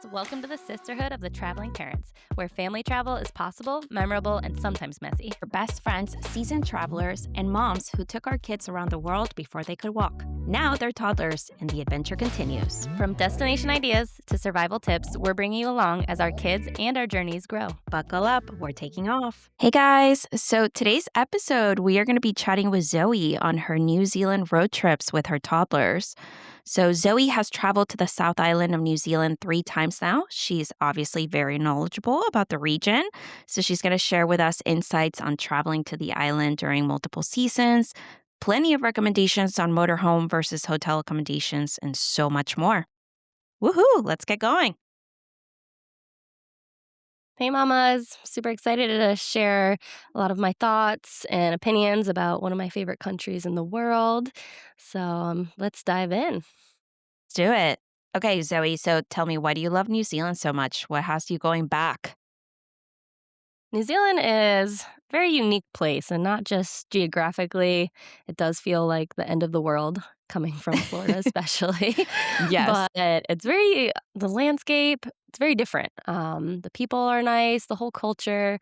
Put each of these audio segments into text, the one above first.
Welcome to the Sisterhood of the Traveling Parents, where family travel is possible, memorable, and sometimes messy. For best friends, seasoned travelers, and moms who took our kids around the world before they could walk. Now they're toddlers, and the adventure continues. From destination ideas to survival tips, we're bringing you along as our kids and our journeys grow. Buckle up, we're taking off. Hey guys, so today's episode, we are going to be chatting with Zoe on her New Zealand road trips with her toddlers. So Zoe has traveled to the South Island of New Zealand 3 times now. She's obviously very knowledgeable about the region. So she's going to share with us insights on traveling to the island during multiple seasons, plenty of recommendations on motorhome versus hotel accommodations, and so much more. Woohoo, let's get going. Hey, mamas. Super excited to share a lot of my thoughts and opinions about one of my favorite countries in the world. So let's dive in. Let's do it. Okay, Zoe, so tell me, why do you love New Zealand so much? What has you going back? New Zealand is a very unique place, and not just geographically. It does feel like the end of the world coming from Florida, especially. Yes. But the landscape, it's very different. The people are nice, the whole culture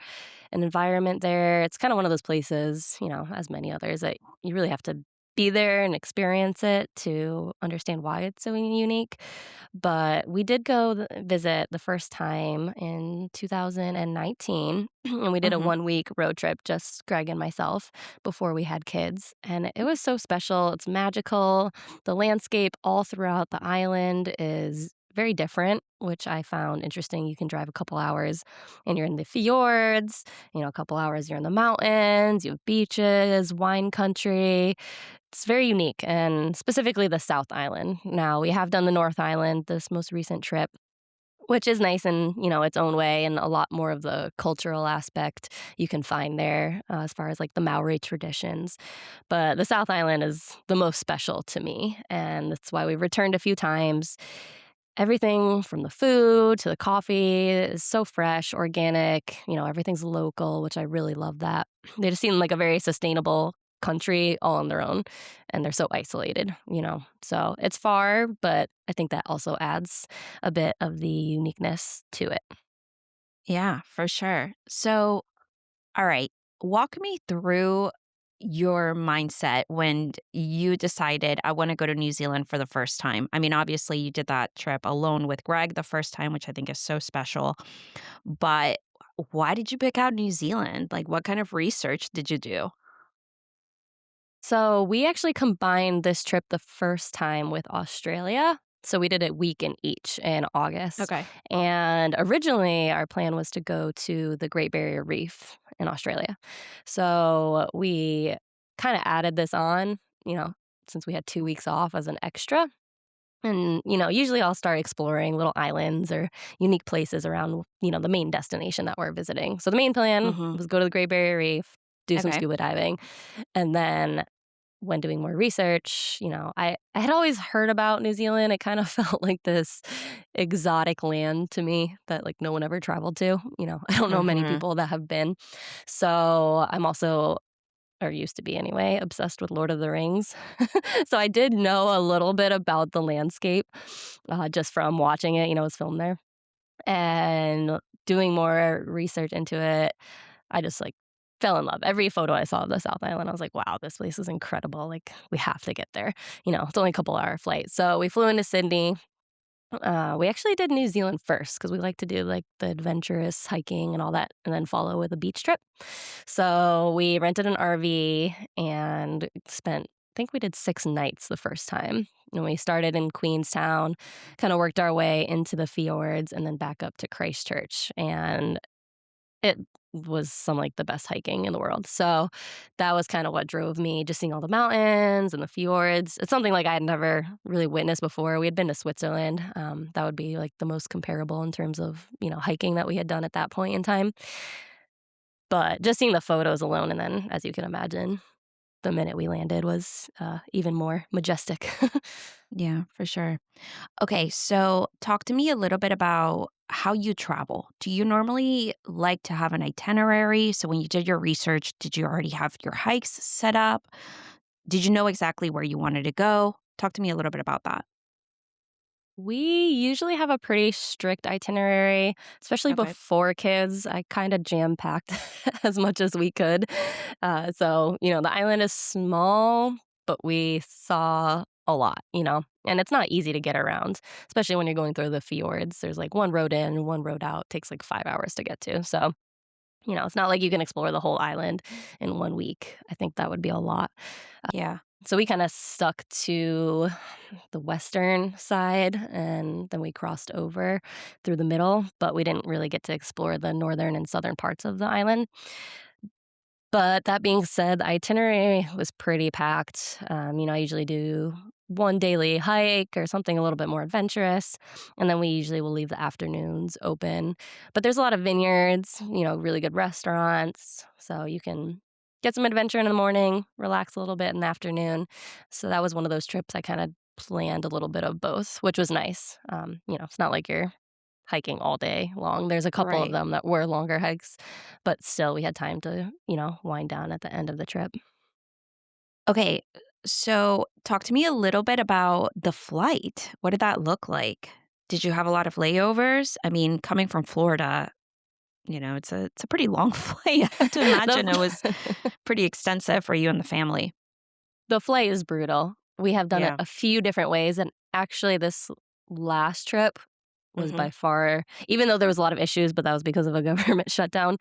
and environment there. It's kind of one of those places, as many others, that you really have to be there and experience it to understand why it's so unique. But we did go visit the first time in 2019, and we did a Hmm. 1 week road trip, just Greg and myself, before we had kids. And it was so special. It's magical. The landscape all throughout the island is very different, which I found interesting. You can drive a couple hours and you're in the fjords, a couple hours you're in the mountains, you have beaches, wine country. It's very unique, and specifically the South Island. Now, we have done the North Island this most recent trip, which is nice in, its own way, and a lot more of the cultural aspect you can find there, as far as like the Maori traditions. But the South Island is the most special to me, and that's why we've returned a few times. Everything from the food to the coffee is so fresh, organic, everything's local, which I really love that. They just seem like a very sustainable country all on their own, and they're so isolated. So it's far, but I think that also adds a bit of the uniqueness to it. Yeah, for sure. So, all right, walk me through your mindset when you decided, I want to go to New Zealand for the first time. I mean, obviously, you did that trip alone with Greg the first time, which I think is so special. But why did you pick out New Zealand? Like, what kind of research did you do? So we actually combined this trip the first time with Australia. So we did a week in each in August. Okay. And originally, our plan was to go to the Great Barrier Reef in Australia. So we kind of added this on, you know, since we had 2 weeks off as an extra. And, usually I'll start exploring little islands or unique places around, the main destination that we're visiting. So the main plan Hmm. was go to the Great Barrier Reef, do some Okay. scuba diving, and then when doing more research, I had always heard about New Zealand. It kind of felt like this exotic land to me that like no one ever traveled to. I don't know many Hmm. people that have been. So I'm also, or used to be anyway, obsessed with Lord of the Rings. So I did know a little bit about the landscape, just from watching it. It was filmed there, and doing more research into it. I just like fell in love. Every photo I saw of the South Island, I was like, wow, this place is incredible. Like, we have to get there. It's only a couple hour flight. So we flew into Sydney. We actually did New Zealand first because we like to do like the adventurous hiking and all that, and then follow with a beach trip. So we rented an RV and spent, I think we did 6 nights the first time. And we started in Queenstown, kind of worked our way into the fjords, and then back up to Christchurch. And it was some, like, the best hiking in the world. So that was kinda what drove me, just seeing all the mountains and the fjords. It's something, like, I had never really witnessed before. We had been to Switzerland. That would be, like, the most comparable in terms of, hiking that we had done at that point in time. But just seeing the photos alone, and then, as you can imagine, the minute we landed was, even more majestic. Yeah, for sure. Okay, so talk to me a little bit about how you travel. Do you normally like to have an itinerary? So when you did your research, did you already have your hikes set up? Did you know exactly where you wanted to go? Talk to me a little bit about that. We usually have a pretty strict itinerary, especially Okay. before kids. I kind of jam packed as much as we could. The island is small, but we saw a lot, and it's not easy to get around, especially when you're going through the fjords. There's like one road in, one road out, takes like 5 hours to get to. So, it's not like you can explore the whole island in 1 week. I think that would be a lot. Yeah. So we kinda stuck to the western side, and then we crossed over through the middle, but we didn't really get to explore the northern and southern parts of the island. But that being said, the itinerary was pretty packed. I usually do one daily hike or something a little bit more adventurous, and then we usually will leave the afternoons open. But there's a lot of vineyards, really good restaurants, so you can get some adventure in the morning, relax a little bit in the afternoon. So that was one of those trips I kinda planned a little bit of both, which was nice. It's not like you're hiking all day long. There's a couple of Right. them that were longer hikes, but still we had time to, wind down at the end of the trip. Okay. So, talk to me a little bit about the flight. What did that look like? Did you have a lot of layovers? I mean, coming from Florida, it's a pretty long flight. I have to imagine it was The pretty extensive for you and the family. the flight is brutal. We have done it Yeah. a few different ways, and actually this last trip was Mhm. by far, even though there was a lot of issues, but that was because of a government shutdown,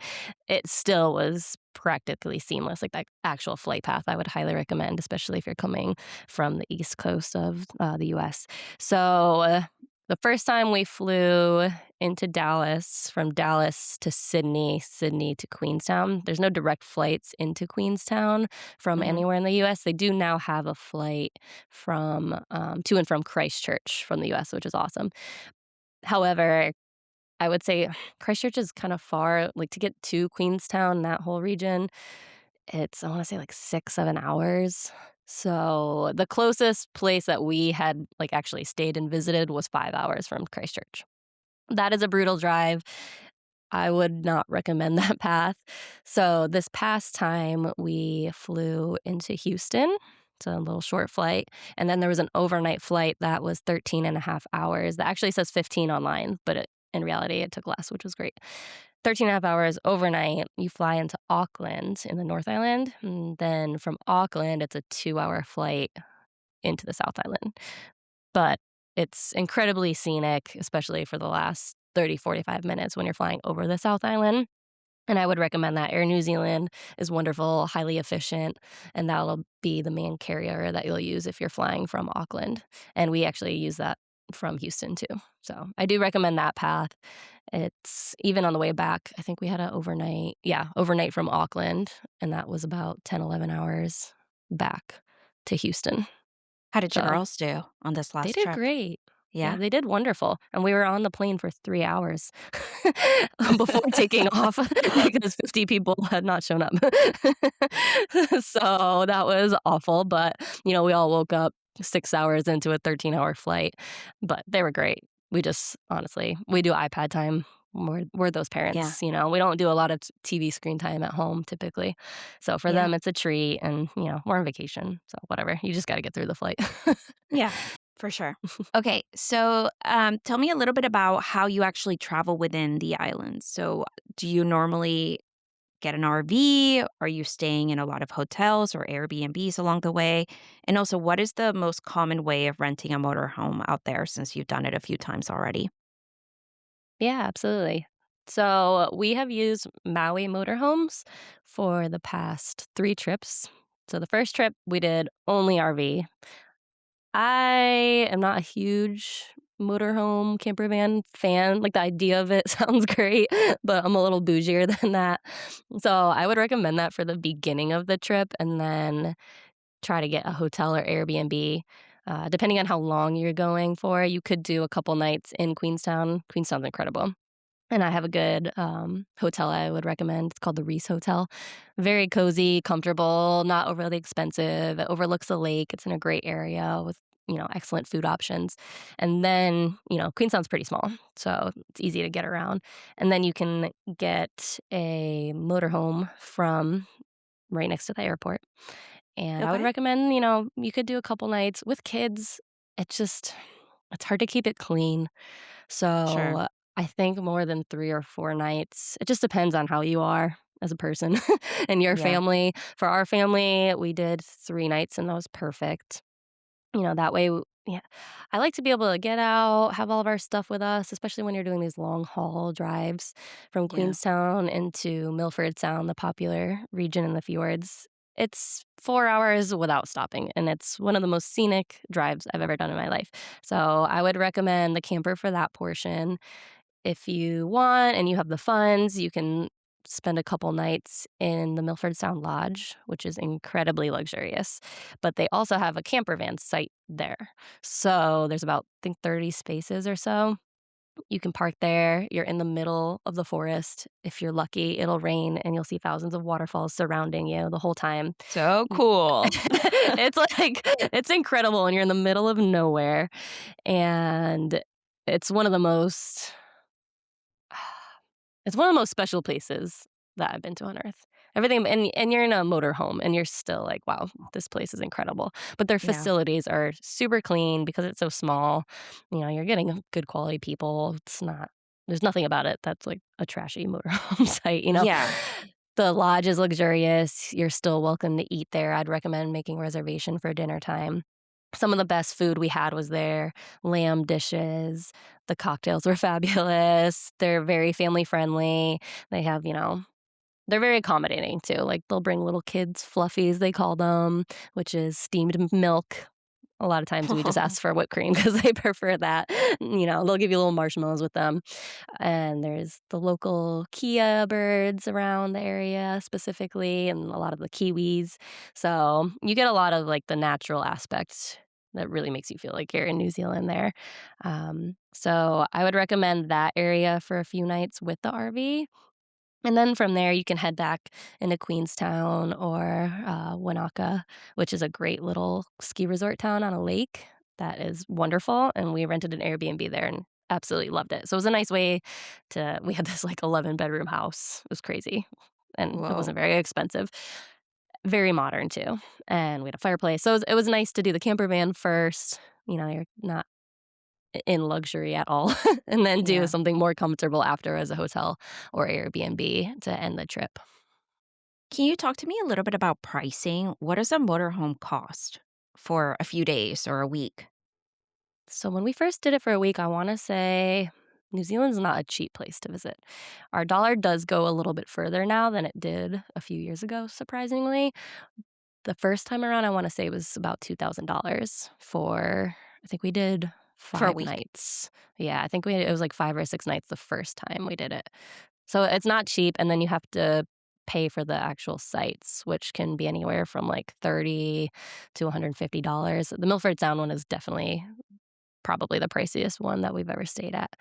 it still was practically seamless, like, that actual flight path I would highly recommend, especially if you're coming from the East Coast of, the US. So, the first time we flew into Dallas, from Dallas to Sydney, Sydney to Queenstown, there's no direct flights into Queenstown from Mhm. anywhere in the US. They do now have a flight to and from Christchurch from the US, which is awesome. However, I would say Christchurch is kind of far, like, to get to Queenstown, that whole region, I wanna say, like, 6, 7 hours. So, the closest place that we had, like, actually stayed and visited was 5 hours from Christchurch. That is a brutal drive. I would not recommend that path. So, this past time, we flew into Houston. It's a little short flight, and then there was an overnight flight that was 13 and a half hours. That actually says 15 online, but in reality, it took less, which was great. 13 and a half hours overnight. You fly into Auckland in the North Island, and then from Auckland, it's a 2-hour flight into the South Island. But it's incredibly scenic, especially for the last 30, 45 minutes when you're flying over the South Island, and I would recommend that. Air New Zealand is wonderful, highly efficient, and that'll be the main carrier that you'll use if you're flying from Auckland, and we actually use that from Houston too. So, I do recommend that path. It's even on the way back, I think we had a overnight from Auckland, and that was about 10, 11 hours back to Houston. How did your So girls do on this they last did trip? great. Yeah, Yeah? they did wonderful, and we were on the plane for 3 hours before taking off because 50 people had not shown up. So, that was awful, but, we all woke up 6 hours into a 13-hour flight, but they were great. We just honestly, we do iPad time. We're those Yeah. parents, we don't do a lot of TV screen time at home typically. So, for Yeah. them, it's a treat and, we're on vacation, so whatever. You just gotta get through the flight. Yeah, for sure. Okay, so tell me a little bit about how you actually travel within the islands. So, do you normally get an RV? Are you staying in a lot of hotels or Airbnbs along the way? And also, what is the most common way of renting a motorhome out there since you've done it a few times already? Yeah, absolutely. So we have used Maui motorhomes for the past 3 trips. So the first trip, we did only RV. I am not a huge motorhome camper van fan. Like, the idea of it sounds great, but I'm a little bougier than that. So I would recommend that for the beginning of the trip and then try to get a hotel or Airbnb. Depending on how long you're going for, you could do a couple nights in Queenstown. Queenstown's incredible. And I have a good, hotel I would recommend. It's called the Reese Hotel. Very cozy, comfortable, not overly expensive. It overlooks the lake. It's in a great area with, excellent food options. And then, Queenstown's pretty small, so it's easy to get around. And then you can get a motorhome from right next to the airport. And I would Okay. recommend, you could do a couple nights with kids. It just It's hard to keep it clean. Sure. So, I think more than 3 or 4 nights. It just depends on how you are as a person and your Yeah. family. For our family, we did 3 nights, and that was perfect. That way yeah. I like to be able to get out, have all of our stuff with us, especially when you're doing these long haul drives from Yeah. Queenstown into Milford Sound, the popular region in the fjords. It's 4 hours without stopping, and it's one of the most scenic drives I've ever done in my life. So, I would recommend the camper for that portion. If you want and you have the funds, you can spend a couple nights in the Milford Sound Lodge, which is incredibly luxurious. But they also have a camper van site there. So there's about, I think, 30 spaces or so. You can park there. You're in the middle of the forest. If you're lucky, it'll rain and you'll see thousands of waterfalls surrounding you the whole time. So Y- cool. it's like, it's incredible. And you're in the middle of nowhere. And it's one of the most it's one of the most special places that I've been to on Earth. Everything and you're in a motorhome, and you're still like, "Wow, this place is incredible." But their Yeah. facilities are super clean because it's so small. You're getting a good quality people. There's nothing about it that's like a trashy motorhome site. Yeah. The lodge is luxurious. You're still welcome to eat there. I'd recommend making reservation for dinner time. Some of the best food we had was there, lamb dishes, the cocktails were fabulous, they're very family friendly, they have, they're very accommodating too, like, they'll bring little kids fluffies, they call them, which is steamed milk. A lot of times we just ask for whipped cream because they prefer that. They'll give you little marshmallows with them. And there's the local Kia birds around the area specifically, and a lot of the kiwis. So you get a lot of like the natural aspects that really makes you feel like you're in New Zealand there. So I would recommend that area for a few nights with the RV. And then from there, you can head back into Queenstown or Wanaka, which is a great little ski resort town on a lake that is wonderful. And we rented an Airbnb there and absolutely loved it. So it was a nice way we had this like 11-bedroom house. It was crazy. And it Whoa. wasn't very expensive. Very modern too. And we had a fireplace. So it was nice to do the camper van first. You're not in luxury at all, and then do Yeah. something more comfortable after as a hotel or Airbnb to end the trip. Can you talk to me a little bit about pricing? What does a motorhome cost for a few days or a week? So when we first did it for a week, I wanna say New Zealand's not a cheap place to visit. Our dollar does go a little bit further now than it did a few years ago, surprisingly. The first time around, I wanna say it was about $2,000 for I think we did For a 5 week. nights. Yeah, I think it was like 5 or 6 nights the first time we did it. So it's not cheap, and then you have to pay for the actual sites, which can be anywhere from like 30 to $150. The Milford Sound one is definitely probably the priciest one that we've ever stayed at.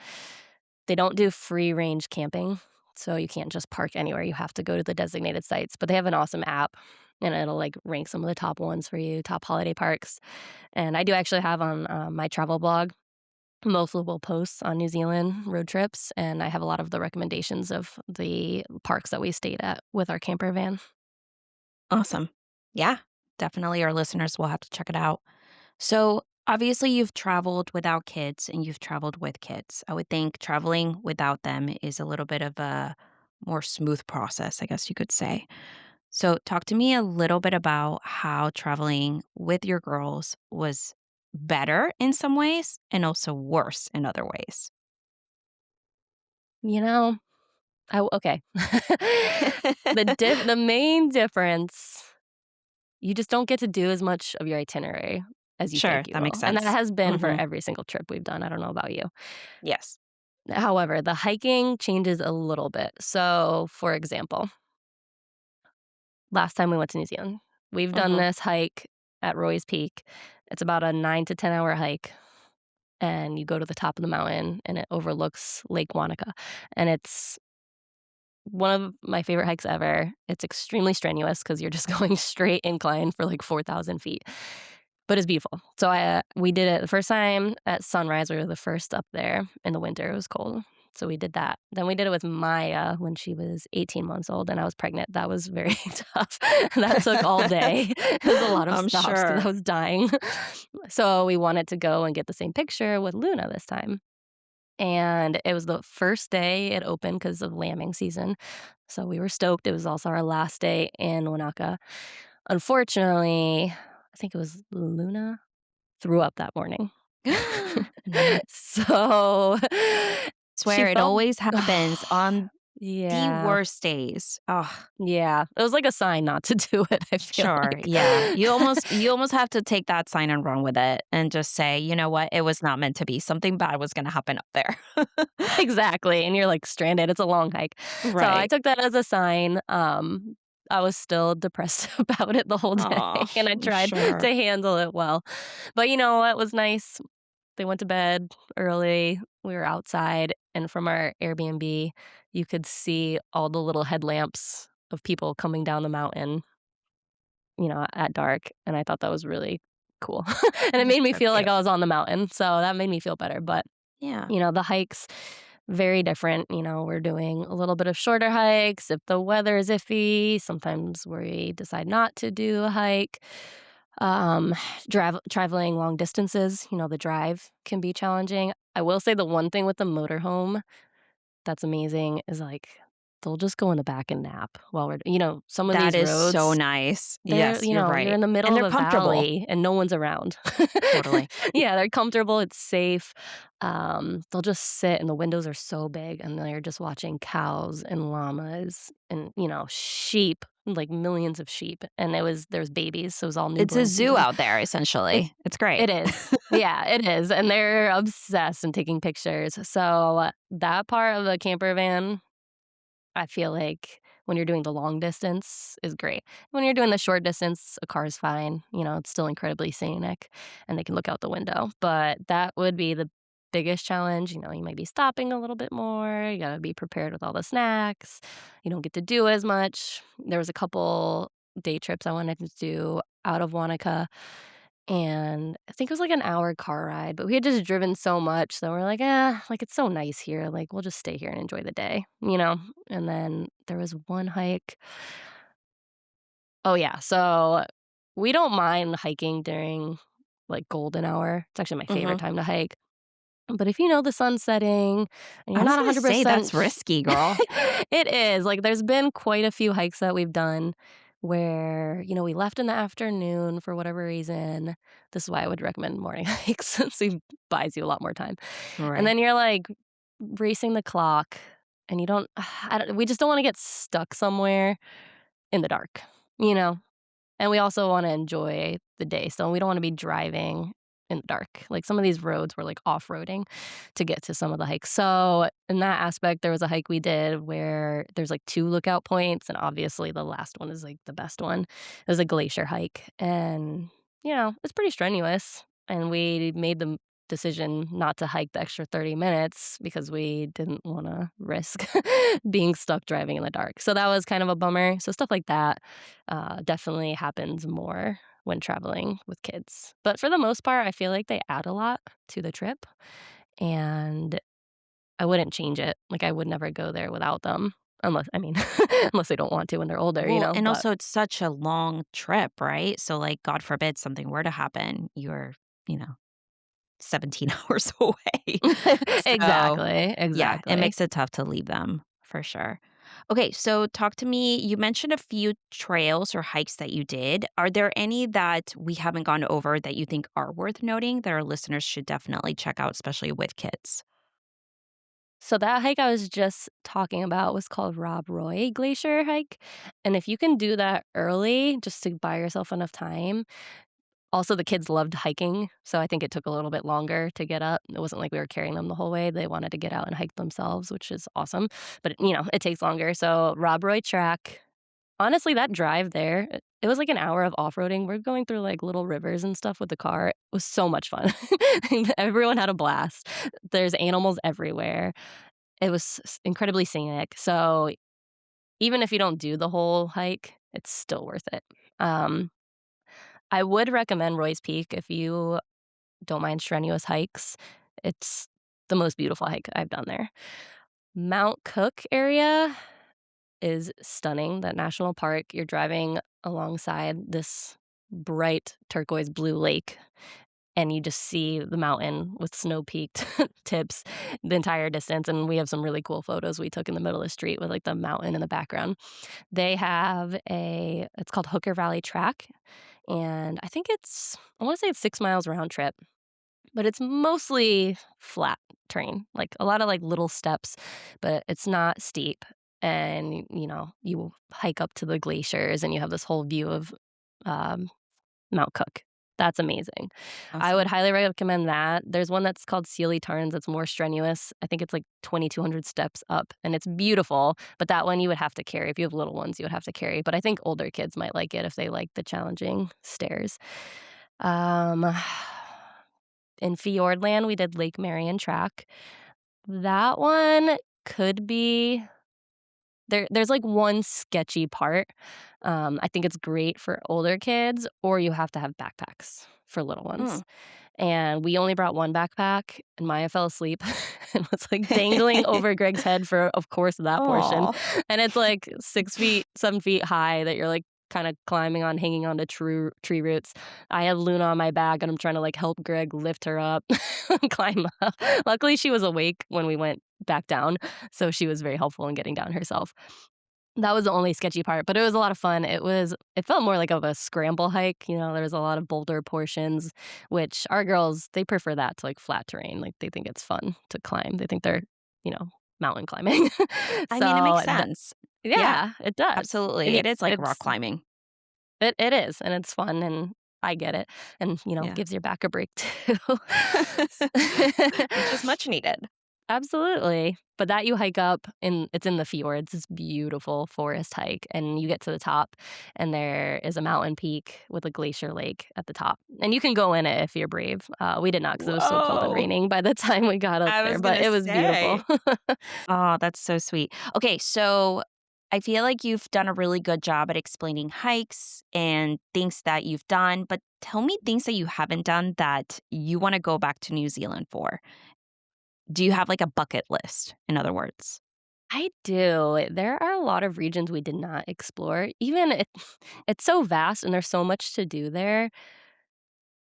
They don't do free range camping, so you can't just park anywhere. You have to go to the designated sites, but they have an awesome app and it'll like rank some of the top ones for you, top holiday parks. And I do actually have on my travel blog multiple posts on New Zealand road trips, and I have a lot of the recommendations of the parks that we stayed at with our camper van. Awesome. Yeah. Definitely our listeners will have to check it out. So, obviously, you've traveled without kids and you've traveled with kids. I would think traveling without them is a little bit of a more smooth process, I guess you could say. So, talk to me a little bit about how traveling with your girls was better in some ways and also worse in other ways. You know, okay. The main difference, you just don't get to do as much of your itinerary as you Sure, think you that makes will, and that sense. has been for Mhm. every single trip we've done. I don't know about you. Yes. However, the hiking changes a little bit. So, for example, last time we went to New Zealand, we've done Mhm. this hike at Roy's Peak. It's about a 9 to 10-hour hike, and you go to the top of the mountain, and it overlooks Lake Wanaka, and it's one of my favorite hikes ever. It's extremely strenuous because 'cause you're just going straight incline for, like, 4,000 feet, but it's beautiful. So we did it the first time at sunrise. We were the first up there in the winter. It was cold. So we did that. Then we did it with Maya when she was 18 months old and I was pregnant. That was very tough. That took all day. It was a lot of I'm stops because I sure. was dying. So we wanted to go and get the same picture with Luna this time. And it was the first day it opened because of lambing season. So we were stoked. It was also our last day in Wanaka. Unfortunately, I think it was Luna threw up that morning. No. So she Swear it felt always happens on the yeah, worst days. Oh, yeah. It was like a sign not to do it, I feel sure. like. Yeah. You almost have to take that sign and run with it and just say, "You know what? It was not meant to be. Something bad was going to happen up there." Exactly, and you're, like, stranded, it's a long hike. So I Right. took that as a sign, I was still depressed about it the whole day, Oh, and I I'm tried to sure. handle it well. But you know what was nice? They went to bed early, we were outside, and from our Airbnb, you could see all the little headlamps of people coming down the mountain, at dark, and I thought that was really cool. And it That's made me so feel like cute. I was on the mountain, so that made me feel better, but Yeah. the hikes, very different. We're doing a little bit of shorter hikes if the weather is iffy. Sometimes we decide not to do a hike. Um, traveling long distances, the drive can be challenging. I will say the one thing with the motorhome that's amazing is like they'll just go in the back and nap while some of That these is so roads nice. they're Yes, you're you're right. in the middle And of they're a comfortable. valley and no one's around. Totally. Yeah, they're comfortable, it's safe. They'll just sit and the windows are so big and they're just watching cows and llamas and, sheep, like millions of sheep. And there's babies, so it was all It's a newborn zoo season. out there, It essentially. It's great. it is. Yeah, it is. And they're obsessed and taking pictures. So that part of the camper van I feel like when you're doing the long distance is great. When you're doing the short distance, a car is fine. It's still incredibly scenic and they can look out the window. But that would be the biggest challenge. You might be stopping a little bit more. You got to be prepared with all the snacks. You don't get to do as much. There was a couple day trips I wanted to do out of Wanaka and I think it was like an hour car ride, but we had just driven so much that we're like, like it's so nice here. Like we'll just stay here and enjoy the day. And then there was one hike. Oh yeah. So we don't mind hiking during like golden hour. It's actually my favorite Mhm. time to hike. But if you know the sun's setting and I you're was not gonna say 100% that's risky, girl. it is. Like there's been quite a few hikes that we've done where, we left in the afternoon for whatever reason. This is why I would recommend morning hikes since it buys you a lot more time. And Right. then you're like racing the clock and you don't I don't we just don't want to get stuck somewhere in the dark, you know? And we also wanna enjoy the day, so we don't wanna be driving in the dark. Like, some of these roads were, like, off-roading to get to some of the hikes. So, in that aspect, there was a hike we did where there's, like, 2 lookout points, and obviously the last one is, like, the best one. It was a glacier hike, and, it's pretty strenuous, and we made the decision not to hike the extra 30 minutes because we didn't wanna risk being stuck driving in the dark. So that was kind of a bummer. So stuff like that definitely happens more when traveling with kids. But for the most part, I feel like they add a lot to the trip, and I wouldn't change it. Like, I would never go there without them unless I mean, unless they don't want to when they're older, Well, and but also it's such a long trip, right? So, like, God forbid something were to happen, you're, you know, 17 hours away. So, Exactly, yeah, it exactly. makes it tough to leave them for sure. Okay, so talk to me. You mentioned a few trails or hikes that you did. Are there any that we haven't gone over that you think are worth noting that our listeners should definitely check out, especially with kids? So that hike I was just talking about was called Rob Roy Glacier Hike, and if you can do that early just to buy yourself enough time. Also, the kids loved hiking, so I think it took a little bit longer to get up. It wasn't like we were carrying them the whole way. They wanted to get out and hike themselves, which is awesome, but, it takes longer. So, Rob Roy Track, honestly, that drive there, it was like an hour of off-roading. We're going through, like, little rivers and stuff with the car. It was so much fun. Everyone had a blast. There's animals everywhere. It was incredibly scenic. So, even if you don't do the whole hike, it's still worth it. Um, I would recommend Roy's Peak if you don't mind strenuous hikes. It's the most beautiful hike I've done there. Mount Cook area is stunning, that national park. You're driving alongside this bright turquoise blue lake, and you just see the mountain with snow-peaked tips the entire distance, and we have some really cool photos we took in the middle of the street with, like, the mountain in the background. They have it's called Hooker Valley Track, and I wanna say it's 6 miles round trip, but it's mostly flat terrain, like, a lot of, like, little steps, but it's not steep, and, you hike up to the glaciers, and you have this whole view of, um, Mount Cook. That's amazing. I would Awesome. highly recommend that. There's one that's called Sealy Tarns that's more strenuous. I think it's, like, 2,200 steps up, and it's beautiful, but that one you would have to carry. If you have little ones, you would have to carry, but I think older kids might like it if they like the challenging stairs. Um In Fiordland, we did Lake Marion Track. That one could be there's, like, one sketchy part. I think it's great for older kids, or you have to have backpacks for little Mm. ones. And we only brought 1 backpack, and Maya fell asleep and was, like, dangling over Greg's head for, of course, that portion. Oh. And it's, like, 6 feet, 7 feet high that you're, like, kinda climbing on, hanging onto tree roots. I had Luna on my back, and I'm trying to, like, help Greg lift her up and climb up. Luckily, she was awake when we went back down, so she was very helpful in getting down herself. That was the only sketchy part, but it was a lot of fun. It felt more like of a scramble hike, there was a lot of boulder portions, which our girls, they prefer that to, like, flat terrain, like, they think it's fun to climb. They think they're, you know, mountain climbing. I mean, it makes So, sense. Yeah, yeah, it does. absolutely. And It is like rock it's climbing. it is, and it's fun, and I get it, and, Yeah. gives your back a break too. Which is much needed. Absolutely. But that you hike up it's in the fjords, it's beautiful forest hike, and you get to the top, and there is a mountain peak with a glacier lake at the top, and you can go in it if you're brave. We did not because it was so cold and Whoa. raining by the time we got up I there, was but gonna it was beautiful. say. Oh, that's so sweet. Okay, so I feel like you've done a really good job at explaining hikes and things that you've done, but tell me things that you haven't done that you want to go back to New Zealand for. Do you have like a bucket list, in other words? I do. There are a lot of regions we did not explore. Even it's so vast and there's so much to do there.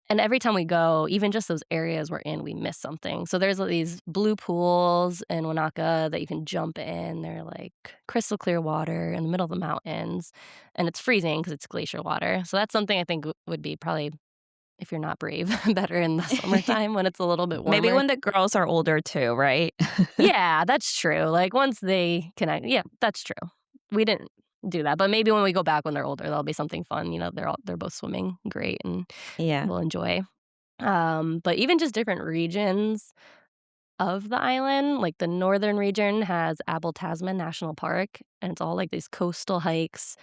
And every time we go, even just those areas we're in, we miss something. So there's these blue pools in Wanaka that you can jump in. They're like crystal clear water in the middle of the mountains, and it's freezing because it's glacier water. So that's something I think would be probably, if you're not brave, better in the summertime when it's a little bit Maybe warmer. when the girls are older too, right? Yeah, that's true. Like once they connect, yeah, that's true. We didn't do that, but maybe when we go back when they're older, there'll be something fun. They're both swimming great, and Yeah. we'll enjoy. But even just different regions of the island, like the northern region has Abel Tasman National Park, and it's all like these coastal hikes,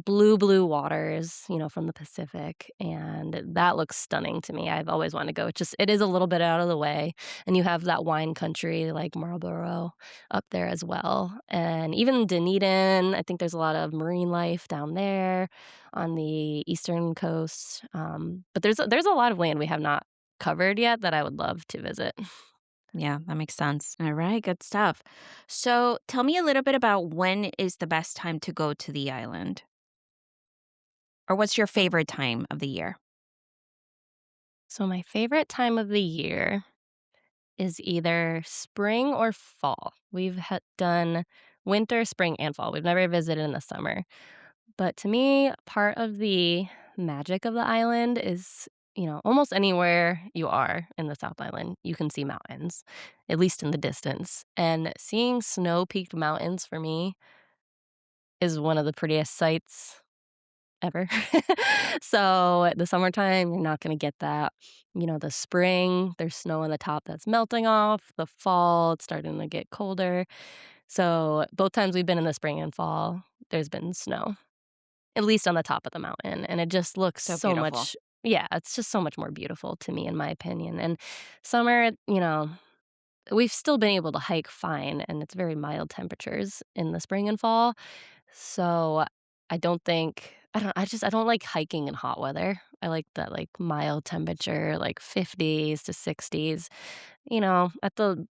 blue waters, from the Pacific, and that looks stunning to me. I've always wanted to go. It is a little bit out of the way, and you have that wine country like Marlborough up there as well. And even Dunedin, I think there's a lot of marine life down there on the eastern coast. But there's a lot of land we have not covered yet that I would love to visit. Yeah, that makes sense. All right, good stuff. So tell me a little bit about when is the best time to go to the island? Or what's your favorite time of the year? So my favorite time of the year is either spring or fall. We've done winter, spring, and fall. We've never visited in the summer. But to me, part of the magic of the island is, almost anywhere you are in the South Island, you can see mountains, at least in the distance. And seeing snow peaked mountains for me is one of the prettiest sights ever. So, the summertime, you're not gonna get that. The spring, there's snow on the top that's melting off. The fall, it's starting to get colder. So, both times we've been in the spring and fall, there's been snow, at least on the top of the mountain, and it just looks So so beautiful. much yeah, it's just so much more beautiful to me, in my opinion. And summer, we've still been able to hike fine, and it's very mild temperatures in the spring and fall. So, I don't like hiking in hot weather. I like that, like, mild temperature, like 50s to 60s. at the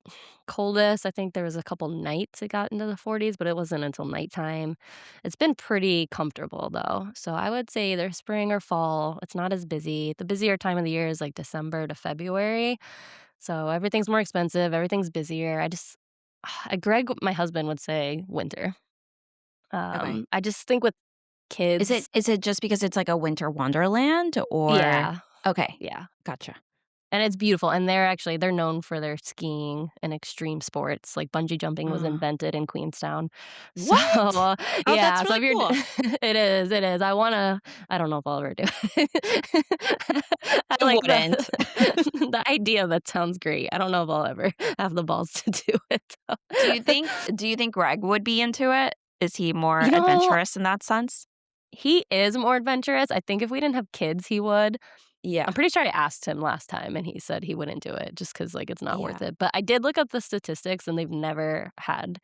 coldest, I think there was a couple nights it got into the 40s, but it wasn't until nighttime. It's been pretty comfortable though. So I would say either spring or fall. It's not as busy. The busier time of the year is like December to February. So everything's more expensive, everything's busier. Greg, my husband would say winter. Okay. I just think with Is it kids. is it just because it's like a winter wonderland or Yeah. okay, Yeah. gotcha. And it's beautiful, and they're known for their skiing and extreme sports, like, bungee jumping was Uh, invented in Queenstown. So, what? Oh, that's yeah, so really if you're cool. it is, I don't know if I'll ever do it. I I like wouldn't. the idea of it sounds great. I don't know if I'll ever have the balls to do it, Do you though. think do you think Greg would be into it? Is he more You know, adventurous in that sense? he is more adventurous. I think if we didn't have kids, he would. Yeah. I'm pretty sure I asked him last time, and he said he wouldn't do it just because like, it's not Yeah. worth it, but I did look up the statistics, and they've never had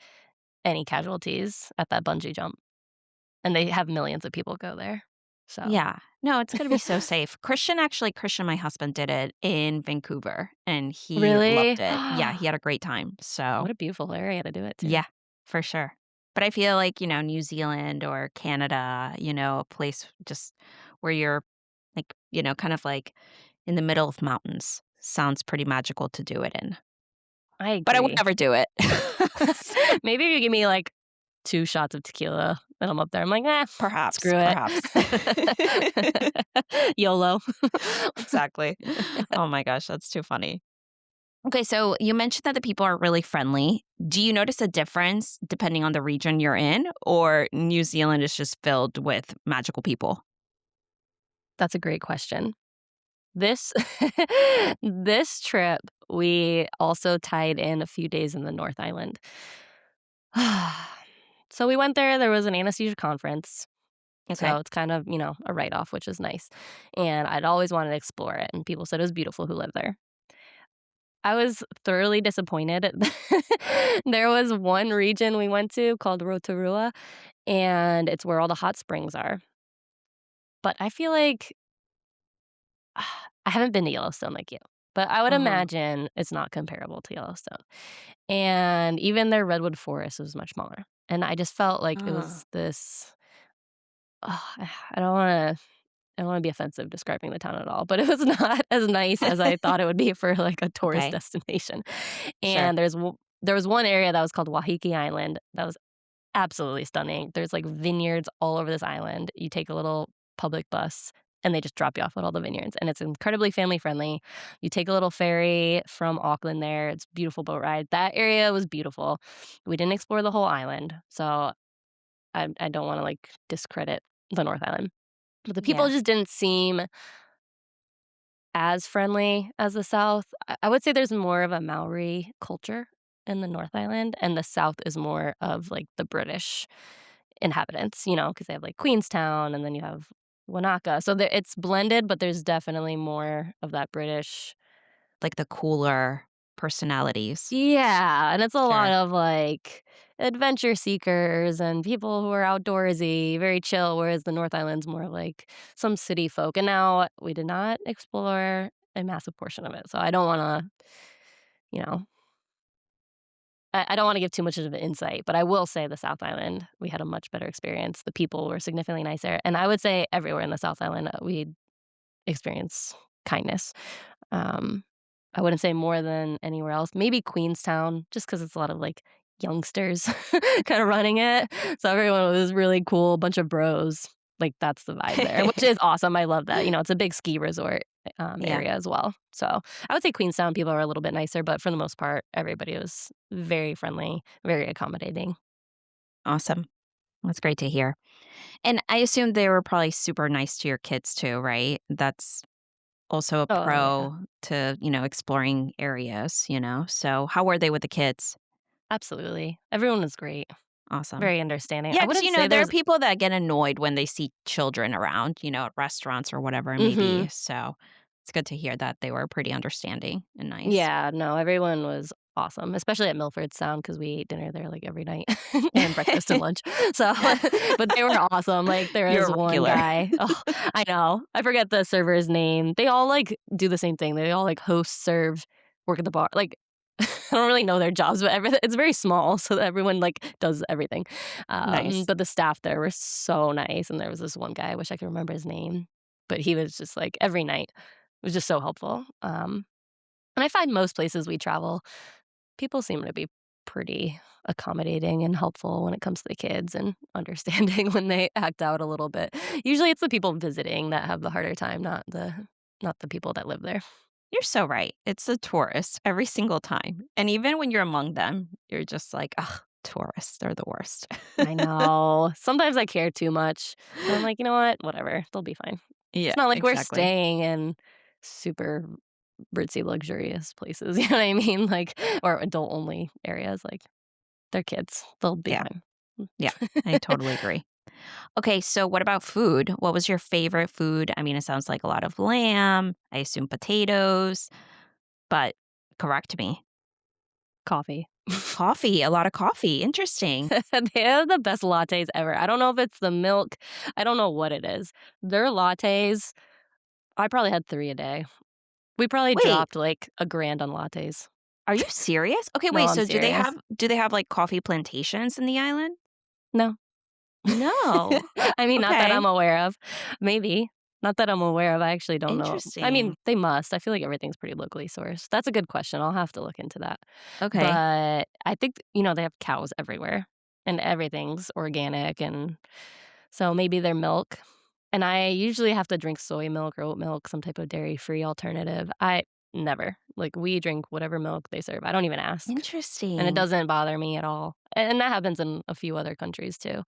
any casualties at that bungee jump, and they have millions of people go there. So Yeah. No, it's gonna be so safe. Christian, my husband, did it in Vancouver, and he really? loved it. Yeah, he had a great time. So, What a beautiful area to do it to. yeah, for sure. But I feel like, New Zealand or Canada, a place just where you're like, kind of like in the middle of mountains sounds pretty magical to do it in. I But I would agree. never do it. So, Maybe if you give me, like, 2 shots of tequila and I'm up there, I'm like, "Eh, perhaps, screw it." perhaps. YOLO. Exactly. Oh my gosh, that's too funny. Okay, so you mentioned that the people are really friendly. Do you notice a difference depending on the region you're in, or New Zealand is just filled with magical people? That's a great question. This this trip, we also tied in a few days in the North Island. So we went there was an anesthesia conference, so Okay. it's kind of, a write-off, which is nice, and I'd always wanted to explore it, and people said it was beautiful who lived there. I was thoroughly disappointed. There was one region we went to called Rotorua, and it's where all the hot springs are, but I feel like I haven't been to Yellowstone like you, but I would Uh-huh. imagine it's not comparable to Yellowstone, and even their redwood forest was much smaller, and I just felt like it Uh, was this I don't wanna I don't wanna be offensive describing the town at all, but it was not as nice as I thought it would be for, like, a tourist okay. destination, Sure. and there was one area that was called Waiheke Island that was absolutely stunning. There's, like, vineyards all over this island. You take a little public bus, and they just drop you off at all the vineyards, and it's incredibly family friendly. You take a little ferry from Auckland there. It's a beautiful boat ride. That area was beautiful. We didn't explore the whole island, so I don't wanna, like, discredit the North Island. But the people Yeah. just didn't seem as friendly as the South. I would say there's more of a Maori culture in the North Island, and the South is more of, like, the British inhabitants, because they have, like, Queenstown, and then you have Wanaka. So there it's blended, but there's definitely more of that British. Like the cooler personalities. Yeah, and it's a lot Sure. of, like, adventure seekers and people who are outdoorsy, very chill, whereas the North Island's more like some city folk, and now we did not explore a massive portion of it, so I don't wanna, you know I don't wanna give too much of an insight, but I will say the South Island, we had a much better experience. The people were significantly nicer, and I would say everywhere in the South Island, we experience kindness. Um, I wouldn't say more than anywhere else. Maybe Queenstown, just because it's a lot of, like, youngsters kinda running it. So everyone was really cool, bunch of bros. Like, that's the vibe there, which is awesome. I love that. It's a big ski resort, Yeah. area as well. So I would say Queenstown people are a little bit nicer, but for the most part, everybody was very friendly, very accommodating. Awesome. That's great to hear. And I assume they were probably super nice to your kids too, right? That's also a Oh, yeah. pro to, exploring areas. So how were they with the kids? Absolutely. Everyone was great, Awesome. very understanding. Yeah, I because wouldn't say there are there's. people that get annoyed when they see children around, at restaurants or whatever it may Mhm. be. So it's good to hear that they were pretty understanding and nice. Yeah, no, everyone was awesome, especially at Milford Sound because we ate dinner there, like, every night and breakfast and lunch. So, but they were awesome, like, there You're is a one regular. guy. Oh, I know, I forget the server's name. They all, like, do the same thing. They all, like, host, serve. work at the bar, like, I don't really know their jobs, but everything it's very small, so that everyone, like, does everything. Nice. But the staff there were so nice, and there was this one guy, I wish I could remember his name, but he was just, like, every night, it was just so helpful. And I find most places we travel, people seem to be pretty accommodating and helpful when it comes to the kids and understanding when they act out a little bit. Usually it's the people visiting that have the harder time, not the people that live there. You're so right. It's the tourists every single time. And even when you're among them, you're just like, ugh, tourists, they're the worst. I know. Sometimes I care too much, but I'm like, "You know what? Whatever. They'll be fine." Yeah, It's not like we're exactly. staying in super ritzy, luxurious places, you know what I mean? Like, or adult-only areas, like, they're kids. They'll be Yeah, fine. yeah, I totally agree. Okay, so what about food? What was your favorite food? I mean, it sounds like a lot of lamb, I assume potatoes, but correct me. Coffee. Coffee, a lot of coffee. Interesting. They have the best lattes ever. I don't know if it's the milk, I don't know what it is. Their lattes, I probably had 3 a day. We probably Wait, dropped, like, a grand on lattes. are you serious? Okay, No, wait, I'm so serious. do they have like coffee plantations in the island? No. No. I mean, not that Okay. I'm aware of. Maybe. Not that I'm aware of, I actually don't know. I mean, Interesting. they must. I feel like everything's pretty locally sourced. That's a good question, I'll have to look into that. Okay. But I think, they have cows everywhere, and everything's organic, and so maybe their milk, and I usually have to drink soy milk or oat milk, some type of dairy-free alternative. I never. Like, we drink whatever milk they serve. I don't even ask, and it Interesting. doesn't bother me at all, and that happens in a few other countries too,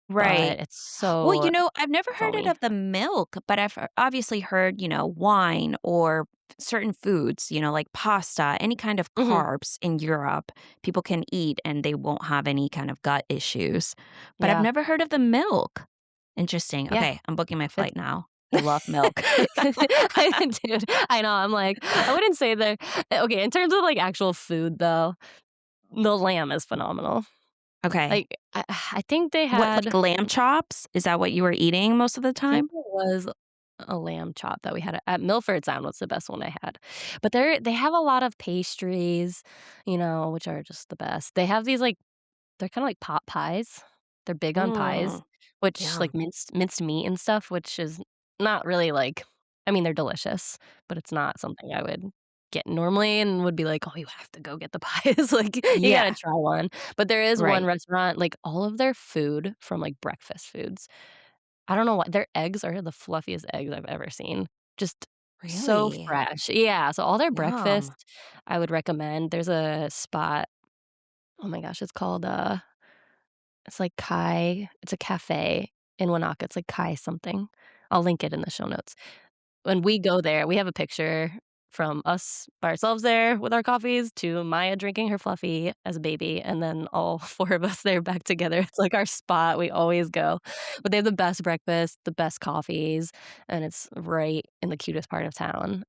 Right. but it's Well, so I've never heard it foamy. of the milk, but I've obviously heard, wine or certain foods, like pasta, any kind of Mhm. carbs in Europe, people can eat and they won't have any kind of gut issues. But I've Yeah. never heard of the milk. Interesting. Yeah. Okay, I'm booking my It's flight now. I love milk. Dude, I know, I'm like, I wouldn't say they're okay, in terms of, like, actual food, though, the lamb is phenomenal. Okay. Like, I think they What, had like lamb chops? Is that what you were eating most of the I think time? it was a lamb chop that we had at Milford Sound was the best one I had. But they have a lot of pastries, which are just the best. They have these, like, they're kinda like pot pies. They're big on pies, Mm, which like yum. minced meat and stuff, which is not really like I mean, they're delicious, but it's not something I would get normally and would be like, "Oh, you have to go get the pies." Like, you gotta Yeah, try one. But there is one right. restaurant, like, all of their food from, like, breakfast foods, I don't know what their eggs are the fluffiest eggs I've ever seen. Just so Really? fresh. Yeah, so all their Yum. breakfast, I would recommend. There's a spot, oh my gosh, it's like Kai it's a cafe in Wanaka, it's like Kai something. I'll link it in the show notes. When we go there, we have a picture from us by ourselves there with our coffees to Maya drinking her Fluffy as a baby, and then all 4 of us there back together. It's like our spot, we always go. But they have the best breakfast, the best coffees, and it's right in the cutest part of town.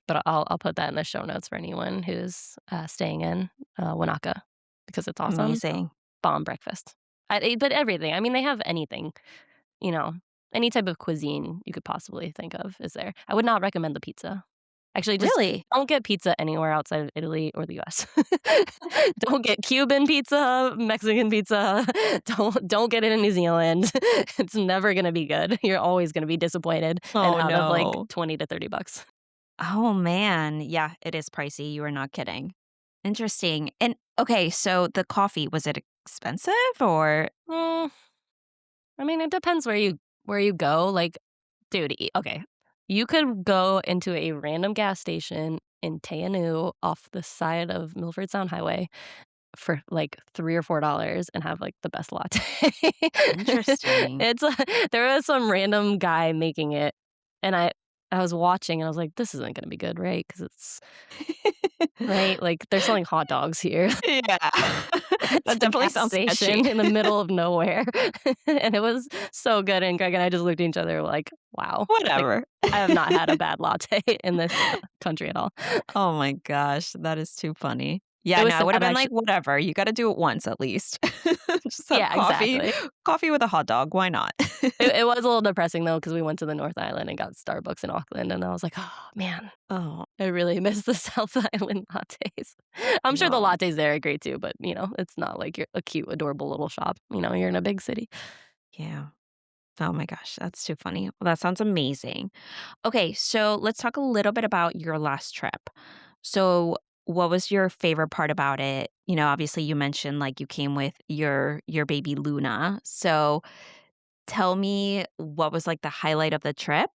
But I'll put that in the show notes for anyone who's, staying in, Wanaka because it's awesome. Amazing. Bomb breakfast. But everything, I mean, they have anything, you know, any type of cuisine you could possibly think of is there. I would not recommend the pizza. Actually, just Really? don't get pizza anywhere outside of Italy or the US. Don't get Cuban pizza, Mexican pizza. Don't get it in New Zealand. It's never gonna be good. You're always gonna be disappointed and Oh, out of, like, no. 20 to 30 bucks. Oh, man. Yeah, it is pricey. You are not kidding. Interesting. And okay, so the coffee, was it expensive or Mm, I mean, it depends where you go, like, dude, okay. You could go into a random gas station in Teanau off the side of Milford Sound Highway for, like, 3 or $4 and have, like, the best latte. interesting? It's there was some random guy making it, and I was watching, and I was like, "This isn't gonna be good, right?" Because it's right? Like, they're selling hot dogs here. Yeah. It's That a definitely gas sounds sketchy. station in the middle of nowhere, and it was so good, and Greg and I just looked at each other like, "Wow." Like, Whatever. I have not had a bad latte in this country at all. Oh my gosh, that is too funny. It Yeah, no, was I sad would have been like, actually. "Whatever, you gotta do it once at least." Just have Yeah, exactly. coffee with a hot dog, why not? It was a little depressing though because we went to the North Island and got Starbucks in Auckland, and I was like, "Oh, man, Oh, I really miss the South Island lattes." I'm sure the no. lattes there are great too, but, it's not like you're a cute, adorable little shop, you're in a big city. Yeah. Oh my gosh, that's too funny. Well, that sounds amazing. Okay, so let's talk a little bit about your last trip. So, what was your favorite part about it? Obviously you mentioned like you came with your baby Luna. So, tell me what was like the highlight of the trip,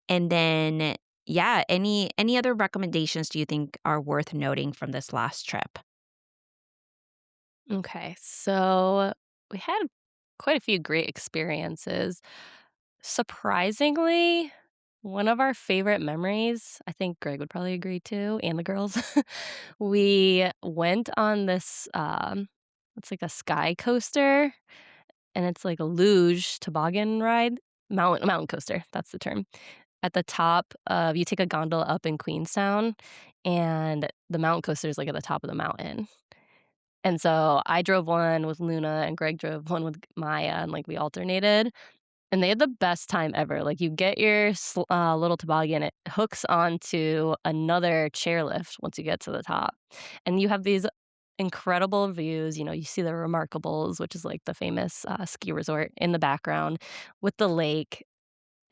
and then yeah, any other recommendations do you think are worth noting from this last trip? Okay, so we had quite a few great experiences. Surprisingly, one of our favorite memories, I think Greg would probably agree too, and the girls, we went on this, it's like a sky coaster, and it's like a luge toboggan ride, mountain coaster, that's the term. At the top of you take a gondola up in Queenstown, and the mountain coaster is like at the top of the mountain. And so I drove one with Luna and Greg drove one with Maya, and, like, we alternated, and they had the best time ever. Like, you get your little toboggan, it hooks onto another chairlift once you get to the top, and you have these incredible views. You see the Remarkables, which is, like, the famous, ski resort in the background with the lake.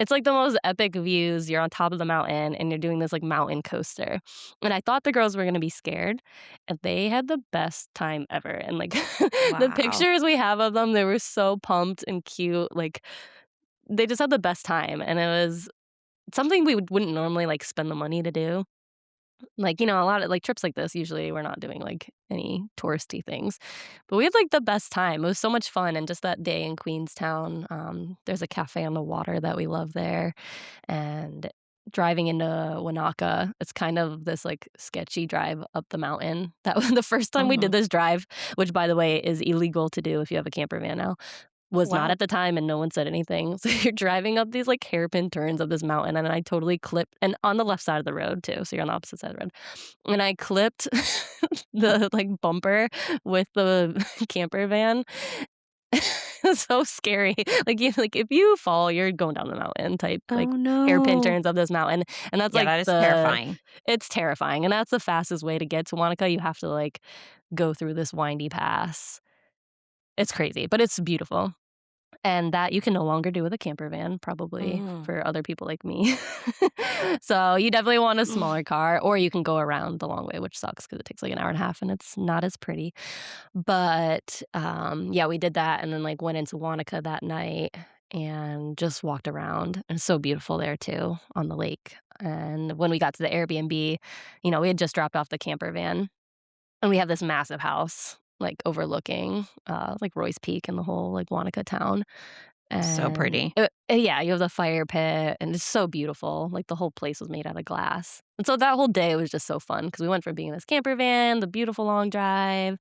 It's, like, the most epic views. You're on top of the mountain, and you're doing this, like, mountain coaster, and I thought the girls were gonna be scared, and they had the best time ever, and, like, the Wow. pictures we have of them, they were so pumped and cute, like, they just had the best time, and it was something we wouldn't normally, like, spend the money to do. Like, a lot of, like, trips like this, usually we're not doing, like, any touristy things, but we had, like, the best time. It was so much fun, and just that day in Queenstown, there's a cafe on the water that we love there, and driving into Wanaka, it's kind of this, like, sketchy drive up the mountain. That was the first time we did Mhm. this drive, which, by the way, is illegal to do if you have a camper van now. Was not Wow. at the time, and no one said anything. So you're driving up these, like, hairpin turns of this mountain, and I totally clipped and on the left side of the road too, so you're on the opposite side of the road. And I clipped the, like, bumper with the camper van. It's so scary. Like, if you fall, you're going down the mountain type, like, Oh, hairpin no. turns of this mountain, and that's, Yeah, like, that is the terrifying. it's terrifying, and that's the fastest way to get to Wanaka. You have to, like, go through this windy pass. It's crazy, but it's beautiful. And that you can no longer do with a camper van, probably Mm. for other people like me. So, you definitely want a smaller car, or you can go around the long way, which sucks because it takes, like, an hour and a half, and it's not as pretty. But, yeah, we did that and then, like, went into Wanaka that night and just walked around, and it's so beautiful there too on the lake. And when we got to the Airbnb, we had just dropped off the camper van, and we have this massive house, like, overlooking, like, Roy's Peak and the whole, like, Wanaka town, So and, pretty. yeah, you have the fire pit, and it's so beautiful, like, the whole place was made out of glass, and so that whole day was just so fun because we went from being in this camper van, the beautiful long drive,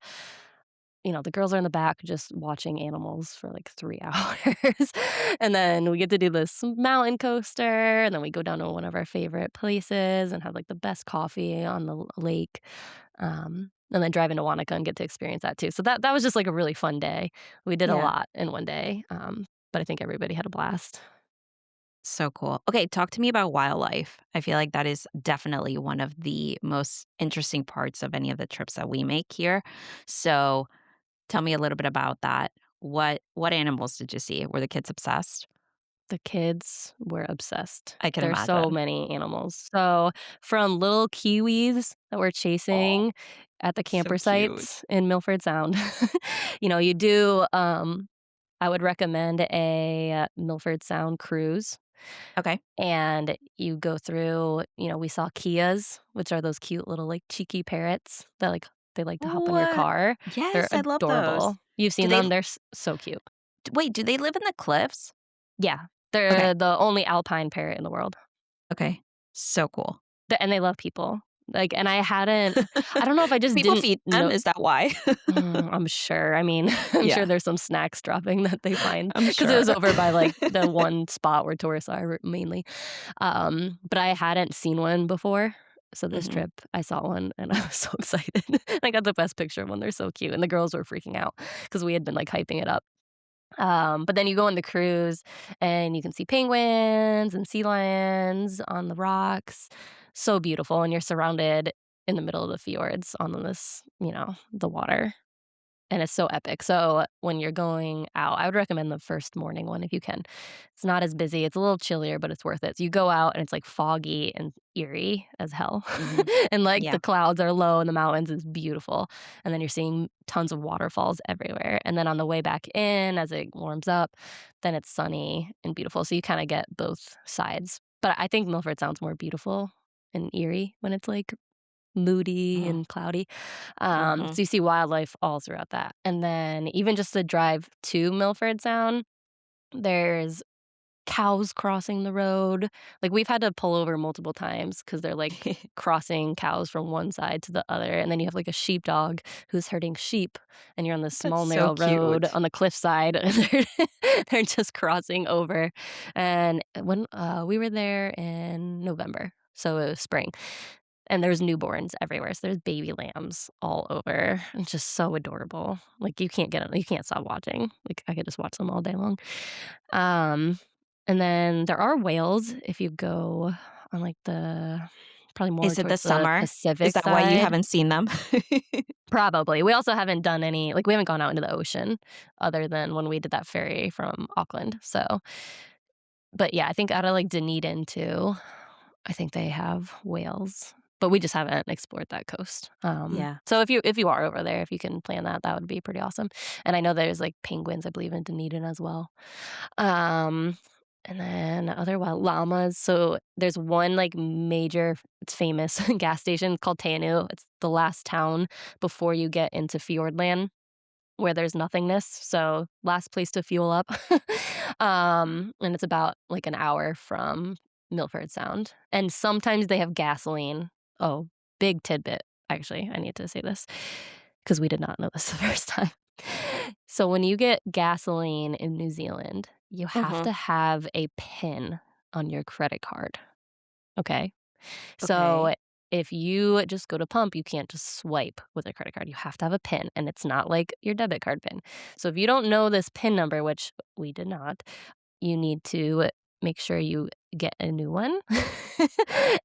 the girls are in the back just watching animals for, like, 3 hours, and then we get to do this mountain coaster, and then we go down to one of our favorite places and have, like, the best coffee on the lake, and then drive into Wanaka and get to experience that too. So that was just, like, a really fun day. We did a Yeah. lot in one day, but I think everybody had a blast. So cool. Okay, talk to me about wildlife. I feel like that is definitely one of the most interesting parts of any of the trips that we make here. So, tell me a little bit about that. What animals did you see? Were the kids obsessed? The kids were obsessed. I can There's so imagine. many animals. So, from little kiwis that we're Oh, chasing at the so cute. campsites in Milford Sound, you do, I would recommend a Milford Sound cruise, Okay. and you go through, we saw Kias, which are those cute little, like, cheeky parrots that, like, they like to hop on your What? car. They're Yes, I love those. adorable. You've Do seen they them? They're so cute. wait, do they live in the cliffs? Yeah, Okay. they're the only alpine parrot in the world. Okay. So cool. And they love people. Like, and I don't know if I Do just people didn't feed them? know. Is that why? I'm sure. I mean, I'm sure Yeah, there's some snacks dropping that they find I'm because it sure. was over by, like, the one spot where tourists are mainly. But I hadn't seen one before, so this Mhm. trip, I saw one, and I was so excited. I got the best picture of one, they're so cute, and the girls were freaking out because we had been, like, hyping it up. But then you go on the cruise and you can see penguins and sea lions on the rocks. So beautiful, and you're surrounded in the middle of the fjords on this, the water. And it's so epic. So when you're going out, I would recommend the first morning one if you can. It's not as busy. It's a little chillier, but it's worth it. So you go out and it's like foggy and eerie as hell. Mhm. And like Yeah. the clouds are low in the mountains. It's beautiful. And then you're seeing tons of waterfalls everywhere. And then on the way back in, as it warms up, then it's sunny and beautiful. So you kind of get both sides. But I think Milford sounds more beautiful and eerie when it's like moody Oh, and cloudy. mhm. So you see wildlife all throughout that. And then even just the drive to Milford Sound, there's cows crossing the road. Like, we've had to pull over multiple times because 'cause they're, like, crossing cows from one side to the other, and then you have, like, a sheepdog who's herding sheep, and you're on this That's small, so narrow road cute. on the cliffside, and they're just crossing over. And when, we were there in November, so it was spring, and there's newborns everywhere, so there's baby lambs all over. It's just so adorable. Like, you can't stop watching. Like, I could just watch them all day long. Um, and then there are whales if you go on, like, the probably more Is it the towards the summer? Is Pacific that why you side. haven't seen them? Probably. We also haven't done any like, we haven't gone out into the ocean other than when we did that ferry from Auckland, so but, yeah, I think out of, like, Dunedin too, I think they have whales, but we just haven't explored that coast. Yeah. So if you are over there, if you can plan that, that would be pretty awesome. And I know there's, like, penguins, I believe, in Dunedin as well. Um, and then other wild llamas. So there's one, like, major it's famous gas station called Teanu. It's the last town before you get into Fiordland where there's nothingness, so last place to fuel up. And it's about, like, an hour from Milford Sound, and sometimes they have gasoline. Oh, big tidbit, actually, I need to say this because we did not know this the first time. So when you get gasoline in New Zealand, you have Mhm. to have a PIN on your credit card, okay? So Okay. if you just go to pump, you can't just swipe with a credit card. You have to have a PIN, and it's not like your debit card PIN. So if you don't know this PIN number, which we did not, you need to make sure you get a new one.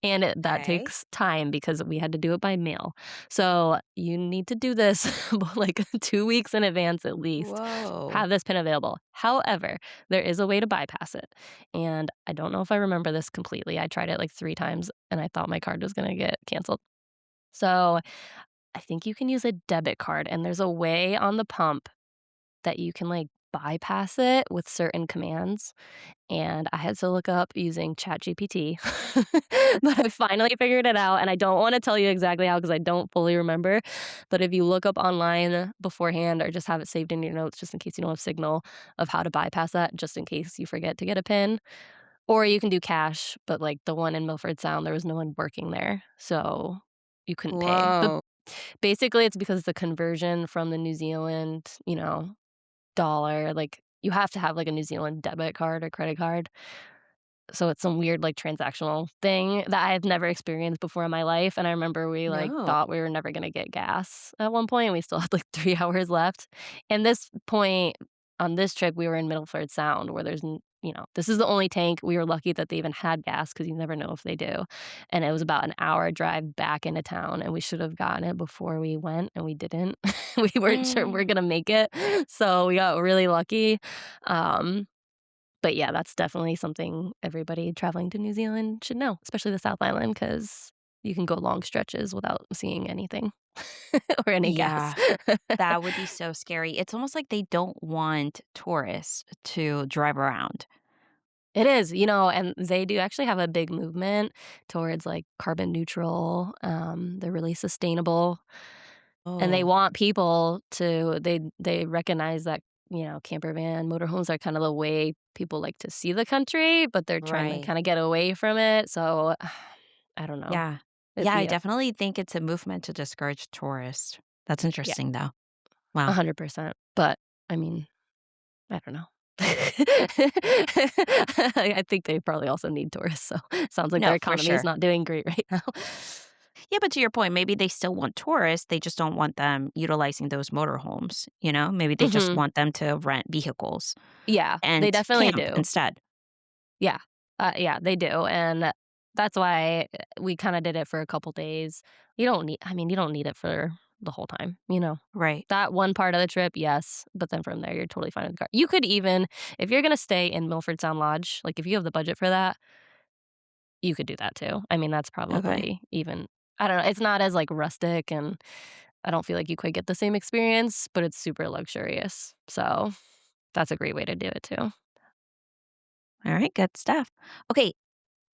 And that Okay. takes time because we had to do it by mail. So you need to do this like 2 weeks in advance at least. Whoa. Have this PIN available. However, there is a way to bypass it. And I don't know if I remember this completely. I tried it like 3 times and I thought my card was going to get canceled. So I think you can use a debit card, and there's a way on the pump that you can like bypass it with certain commands. And I had to look up using ChatGPT, but I finally figured it out, and I don't wanna tell you exactly how because I don't fully remember, but if you look up online beforehand or just have it saved in your notes just in case you don't have signal of how to bypass that, just in case you forget to get a PIN, or you can do cash, but, like, the one in Milford Sound, there was no one working there, so you couldn't pay. But Whoa. basically, it's because the conversion from the New Zealand, dollar, like, you have to have, like, a New Zealand debit card or credit card. So it's some weird, like, transactional thing that I've never experienced before in my life, and I remember we, like, No. thought we were never gonna get gas at one point, and we still had, like, 3 hours left. And this point on this trip, we were in Middleford Sound where this is the only tank. We were lucky that they even had gas because you never know if they do. And it was about an hour drive back into town, and we should have gotten it before we went, and we didn't. We weren't sure we are Mm. gonna make it, so we got really lucky. Um but yeah, that's definitely something everybody traveling to New Zealand should know, especially the South Island, because you can go long stretches without seeing anything or any gas. Yeah. That would be so scary. It's almost like they don't want tourists to drive around. It is, and they do actually have a big movement towards, like, carbon neutral, they're really sustainable, and they Oh, want people to they recognize that, camper van, motorhomes are kind of the way people like to see the country, but they're trying to right. kinda get away from it, so I don't know. Yeah. It'd Yeah, I be a definitely think it's a movement to discourage tourists. That's Yeah. interesting, though. Wow. 100%, but, I mean, I don't know. I think they probably also need tourists, so sounds like their No, for economy is sure. not doing great right now. Yeah, but to your point, maybe they still want tourists, they just don't want them utilizing those motorhomes, you know? Maybe they just Mhm. want them to rent vehicles Yeah, they and definitely camp do. instead. Yeah. Yeah, they do, and that's why we kinda did it for a couple days. You don't need it for the whole time, you know? Right. That one part of the trip, yes, but then from there, you're totally fine with the car. You could even if you're gonna stay in Milford Sound Lodge, like, if you have the budget for that, you could do that too. I mean, that's Okay. probably even I don't know, it's not as, like, rustic, and I don't feel like you quite get the same experience, but it's super luxurious, so that's a great way to do it too. All right, good stuff. Okay,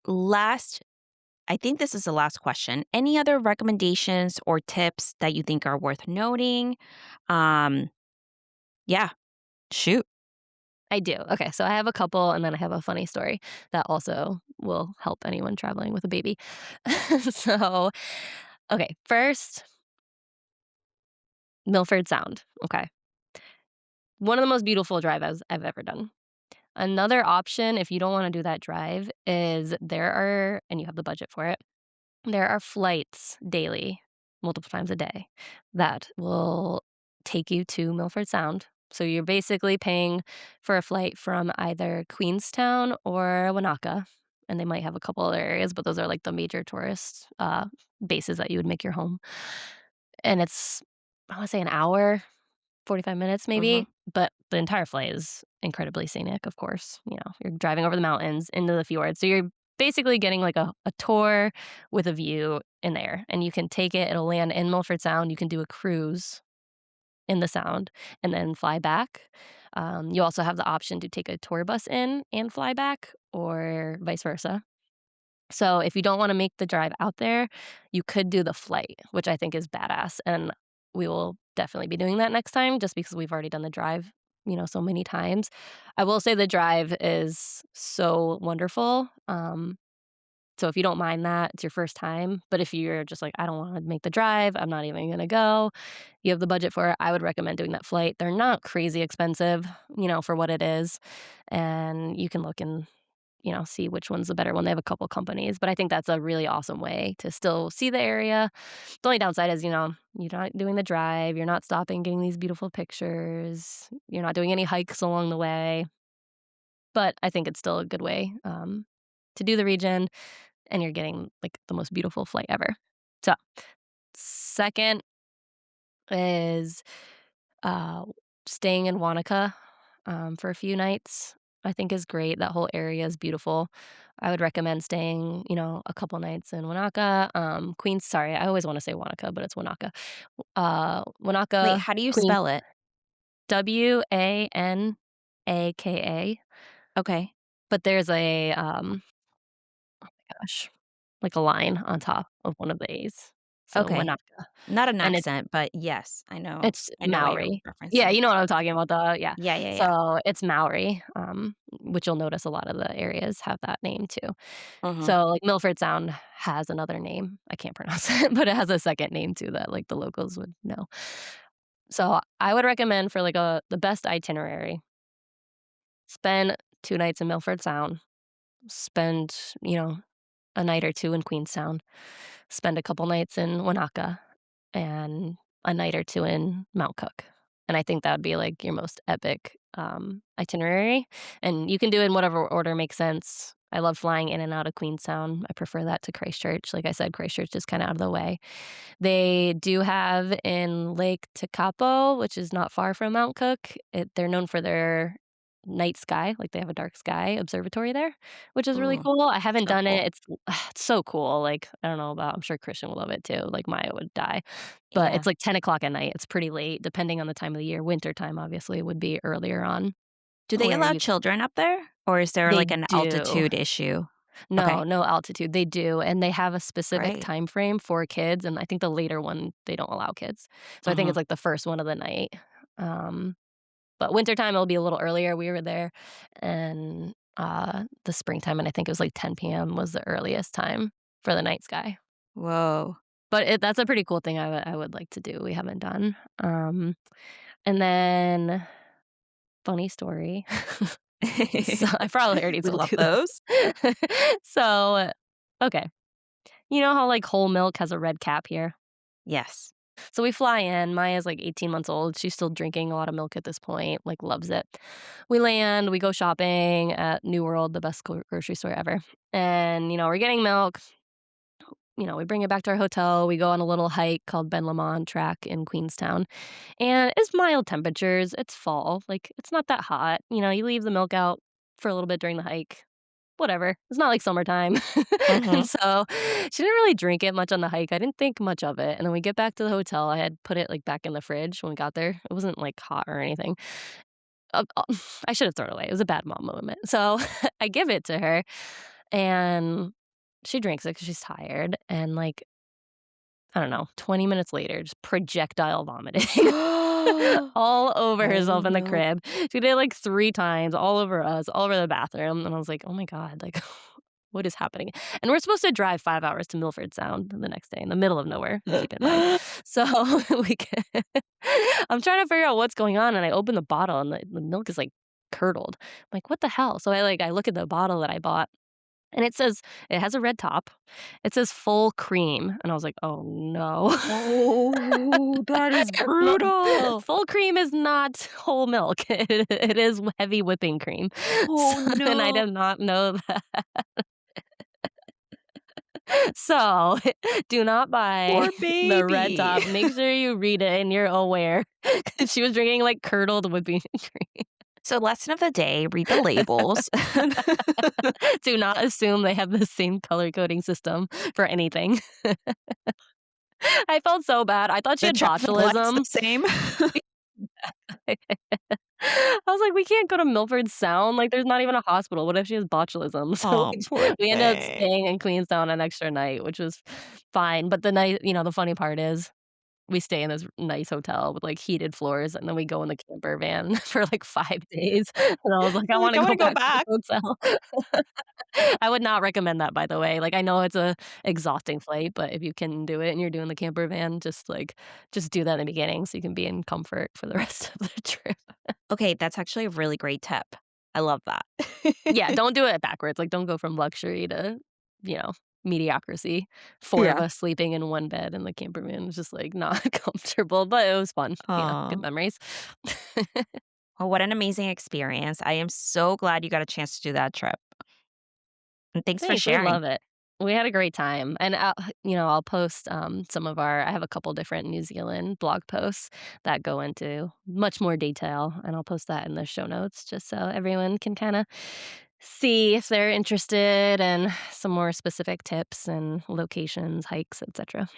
last I think this is the last question. Any other recommendations or tips that you think are worth noting? Um, yeah, shoot. I do. Okay, so I have a couple, and then I have a funny story that also will help anyone traveling with a baby. So, okay, first, Milford Sound. Okay. One of the most beautiful I've ever done. Another option, if you don't wanna do that drive, is there are and you have the budget for it, there are flights daily, multiple times a day, that will take you to Milford Sound. So you're basically paying for a flight from either Queenstown or Wanaka, and they might have a couple other areas, but those are, like, the major tourist, bases that you would make your home. And it's, I wanna say an hour, 45 minutes Mhm. maybe, but the entire flight is incredibly scenic, of course. You know, you're driving over the mountains into the fjord. So you're basically getting like a tour with a view in there. And you can take it, it'll land in Milford Sound. You can do a cruise in the sound and then fly back. You also have the option to take a tour bus in and fly back, or vice versa. So if you don't wanna make the drive out there, you could do the flight, which I think is badass, and we will definitely be doing that next time just because we've already done the drive, so many times. I will say the drive is so wonderful, so if you don't mind that, it's your first time, but if you're just like, "I don't wanna make the drive, I'm not even gonna go," you have the budget for it, I would recommend doing that flight. They're not crazy expensive, for what it is, and you can look and see which one's the better one. They have a couple companies, but I think that's a really awesome way to still see the area. The only downside is, you're not doing the drive, you're not stopping, getting these beautiful pictures, you're not doing any hikes along the way, but I think it's still a good way, to do the region, and you're getting, like, the most beautiful flight ever. So, second is, uh, staying in Wanaka, for a few nights, I think is great. That whole area is beautiful. I would recommend staying, a couple nights in Wanaka, Queens sorry, I always wanna say Wanaka, but it's Wanaka. Wait, Wanaka, how do you Queens spell it? Wanaka, Okay. but there's a, gosh, like a line on top of one of the A's. So Okay. Wanaka, Not an and it's accent, but yes, I know. It's I know what you're Maori. Yeah, referencing. you know what I'm talking about, yeah. Yeah, yeah, yeah. So, it's Maori, which you'll notice a lot of the areas have that name too. Mhm. So, like, Milford Sound has another name, I can't pronounce it, but it has a second name too that, like, the locals would know. So, I would recommend for, like, the best itinerary, spend 2 nights in Milford Sound, spend, a night or 2 in Queenstown, spend a couple nights in Wanaka, and a night or 2 in Mount Cook, and I think that would be, like, your most epic, itinerary, and you can do it in whatever order makes sense. I love flying in and out of Queenstown. I prefer that to Christchurch. Like I said, Christchurch is kinda out of the way. They do have in Lake Tekapo, which is not far from Mount Cook, they're known for their night sky, like, they have a dark sky observatory there, which is really Ooh, cool. I haven't so done cool. it. It's so cool, like, I don't know about I'm sure Christian would love it too, like, Maya would die. But Yeah. it's, like, 10 o'clock at night, it's pretty late, depending on the time of the year. Wintertime, obviously, would be earlier on Do they where allow you children up there, or is there, they like, an do. altitude issue? No, Okay, no altitude, they do, and they have a specific great. time frame for kids, and I think the later one, they don't allow kids. So I think it's, Mhm. like, the first one of the night, um, but wintertime, it'll be a little earlier, we were there, and, the springtime, and I think it was, like, 10 p.m. was the earliest time for the night sky. Whoa. But that's a pretty cool thing I would like to do, we haven't done, and then funny story. So I probably already We told love you this. those. So, okay. You know how, like, whole milk has a red cap here? Yes. So we fly in. Maya's like 18 months old. She's still drinking a lot of milk at this point, like loves it. We land, we go shopping at New World, the best grocery store ever. And, we're getting milk. We bring it back to our hotel. We go on a little hike called Ben Lomond Track in Queenstown. And it's mild temperatures. It's fall. Like, it's not that hot. You leave the milk out for a little bit during the hike. Whatever. It's not like summertime. And Mhm. so she didn't really drink it much on the hike. I didn't think much of it. And then we get back to the hotel. I had put it like back in the fridge when we got there. It wasn't like hot or anything. I should have thrown it away. It was a bad mom moment. So I give it to her and she drinks it because she's tired. And like, I don't know, 20 minutes later, just projectile vomiting all over Oh, herself in the no. crib. She did it like 3 times, all over us, all over the bathroom. And I was like, oh my God, like, what is happening? And we're supposed to drive 5 hours to Milford Sound the next day in the middle of nowhere, keep in mind. So we can I'm trying to figure out what's going on, and I open the bottle, and the milk is, like, curdled. I'm like, "What the hell?" So I look at the bottle that I bought, and it has a red top. It says full cream, and I was like, "Oh, no." Oh, that is No, brutal. full cream is not whole milk. It is heavy whipping cream. Oh, And I no. did not know that. So, do not buy Poor the red baby. top. Make sure you read it and you're aware. She was drinking, like, curdled whipping cream. So, lesson of the day, read the labels. Do not assume they have the same color coding system for anything. I felt so bad. I thought she The had traffic light's the botulism. same. I was like, "We can't go to Milford Sound, like, there's not even a hospital. What if she has botulism?" So, Oh, poor we ended up thing. staying in Queenstown an extra night, which was fine, but the funny part is we stay in this nice hotel with, like, heated floors, and then we go in the camper van for, like, 5 days, and I was like, "I You're like, wanna "I go wanna go back to the back." hotel." I would not recommend that, by the way. Like, I know it's a exhausting flight, but if you can do it and you're doing the camper van, just do that in the beginning so you can be in comfort for the rest of the trip. Okay, that's actually a really great tip. I love that. Yeah, don't do it backwards, like, don't go from luxury to, you know, mediocrity. 4 of Yeah. us sleeping in one bed in the camper van was just, like, not comfortable, but it was fun, good Aw. memories. Well, what an amazing experience. I am so glad you got a chance to do that trip. And thanks for Thanks, we sharing. love it. We had a great time, and I'll post, some of our I have a couple different New Zealand blog posts that go into much more detail, and I'll post that in the show notes just so everyone can kinda see if they're interested and some more specific tips and locations, hikes, etcetera.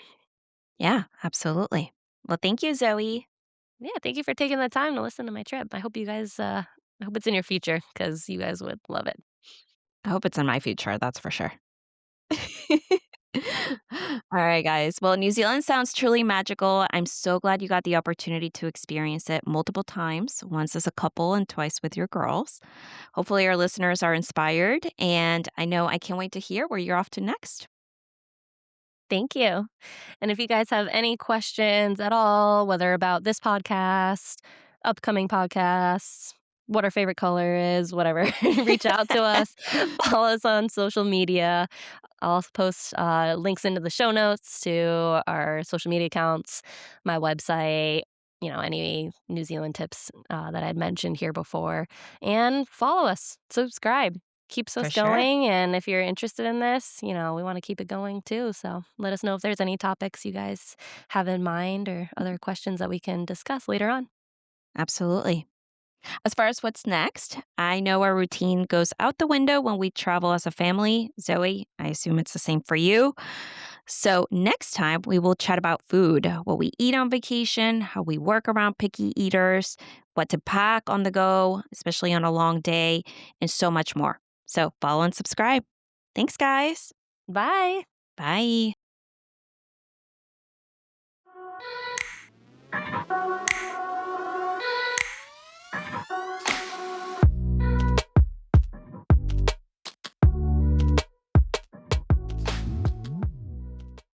Yeah, absolutely. Well, thank you, Zoe. Yeah, thank you for taking the time to listen to my trip. I hope it's in your future because you guys would love it. I hope it's in my future, that's for sure. All right, guys. Well, New Zealand sounds truly magical. I'm so glad you got the opportunity to experience it multiple times, once as a couple and twice with your girls. Hopefully, our listeners are inspired, and I know I can't wait to hear where you're off to next. Thank you. And if you guys have any questions at all, whether about this podcast, upcoming podcasts, what our favorite color is, whatever, reach out to us. Follow us on social media. I'll post links into the show notes to our social media accounts, my website, any New Zealand tips that I'd mentioned here before. And follow us, subscribe. Keeps For us sure. going. And if you're interested in this, we want to keep it going too. So let us know if there's any topics you guys have in mind or other questions that we can discuss later on. Absolutely. As far as what's next, I know our routine goes out the window when we travel as a family. Zoe, I assume it's the same for you. So, next time we will chat about food, what we eat on vacation, how we work around picky eaters, what to pack on the go, especially on a long day, and so much more. So, follow and subscribe. Thanks, guys. Bye. Bye.